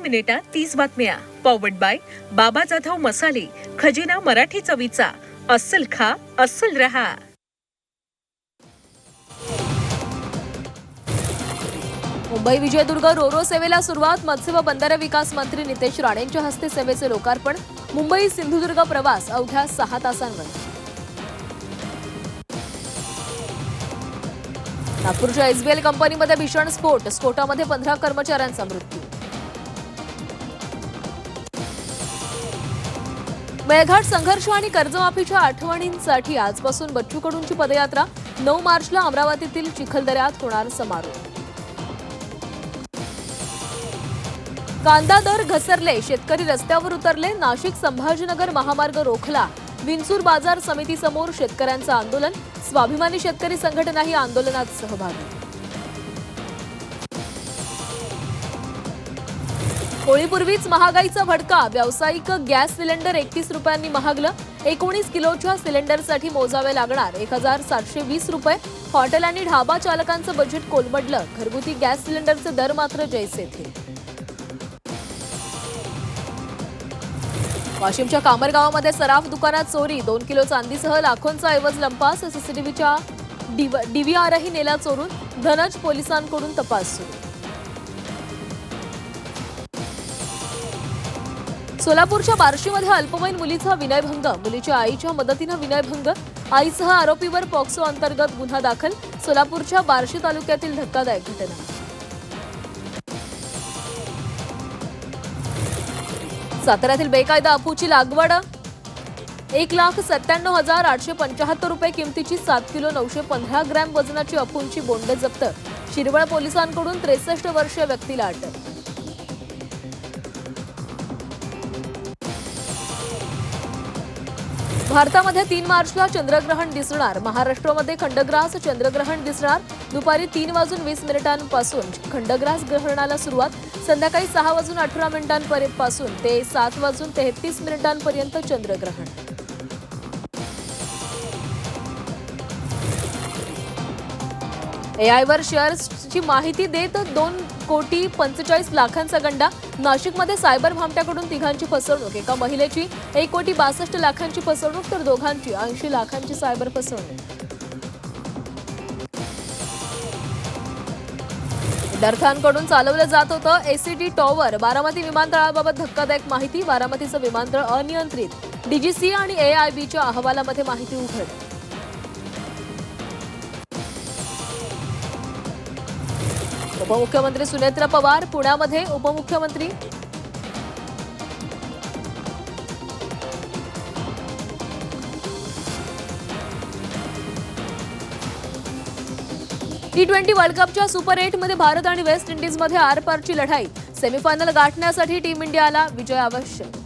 मिनिटात 30 बातम्या. Powered by बाबा जाधव मसाले, खजिना मराठी चवीचा. अस्सल खा, अस्सल रहा. मुंबई विजयदुर्ग रोरो सेवेला सुरुवात. मत्स्य व बंदर विकास मंत्री नितेश राणेंच्या हस्ते सेवेचे लोकार्पण. मुंबई सिंधुदुर्ग प्रवास अवघ्या 6 तासांवर. नागपूरच्या एसबीएल कंपनीमध्ये भीषण स्फोट. स्फोटामध्ये 15 कर्मचाऱ्यांचा मृत्यू. मेळघाट संघर्ष आणि कर्जमाफीच्या आठवणींसाठी आजपासून बच्चू कडूंची पदयात्रा. 9 मार्चला अमरावतीतील चिखलदऱ्यात होणार समारोप. कांदा दर घसरले, शेतकरी रस्त्यावर उतरले. नाशिक संभाजीनगर महामार्ग रोखला. विंचूर बाजार समितीसमोर शेतकऱ्यांचं आंदोलन. स्वाभिमानी शेतकरी संघटनाही आंदोलनात सहभागी. होळीपूर्वीच महागाईचा भडका. व्यावसायिक गॅस सिलेंडर 31 रुपयांनी महागलं. 19 किलोच्या सिलेंडरसाठी मोजावे लागणार 1720 रुपये. हॉटेल आणि ढाबा चालकांचं बजेट कोलमडलं. घरगुती गॅस सिलेंडरचे दर मात्र जैसे थे. वाशिमच्या कामरगावामध्ये सराफ दुकानात चोरी. 2 किलो चांदीसह लाखोंचा ऐवज लंपास. सीसीटीव्हीच्या डीव्हीआरही नेला चोरून. धनज पोलिसांकडून तपास सुरू. सोलापूरच्या बार्शीमध्ये अल्पवयीन मुलीचा विनयभंग. मुलीच्या आईच्या मदतीनं विनयभंग. आईसह आरोपीवर पॉक्सो अंतर्गत गुन्हा दाखल. सोलापूरच्या बार्शी तालुक्यातील धक्कादायक घटना. साताऱ्यातील बेकायदा अफूची लागवड. 1,97,875 रुपये किमतीची 7 किलो 915 ग्रॅम वजनाची अफूंची बोंडे जप्त. शिरवळ पोलिसांकडून 63 वर्षीय व्यक्तीला अटक. भारतामध्ये 3 मार्चला चंद्रग्रहण दिसणार. महाराष्ट्रामध्ये खंडग्रास चंद्रग्रहण दिसणार. दुपारी 3:20 खंडग्रास ग्रहणाला सुरुवात. संध्याकाळी 6:18 पासून ते 7:33 चंद्रग्रहण. एआयवर शेअर्सची माहिती देत 2,45,00,000चा गंडा. नाशिकमध्ये सायबर भामट्याकडून 3घांची फसवणूक. एका महिलेची 1,62,00,000ची फसवणूक तर दोघांची 80 लाखांची सायबर फसवणूक. विद्यार्थ्यांकडून चालवलं जात होतं एसीटी टॉवर. बारामती विमानतळाबाबत धक्कादायक माहिती. बारामतीचं विमानतळ अनियंत्रित. डीजीसी आणि एआयबीच्या अहवालामध्ये माहिती उघड. उपमुख्यमंत्री सुनेत्रा पवार पुण्यामध्ये. उपमुख्यमंत्री T20 वर्ल्ड कपच्या सुपर 8मध्ये भारत आणि वेस्ट इंडिजमध्ये आरपारची लढाई. सेमीफायनल गाठण्यासाठी टीम इंडियाला विजय आवश्यक.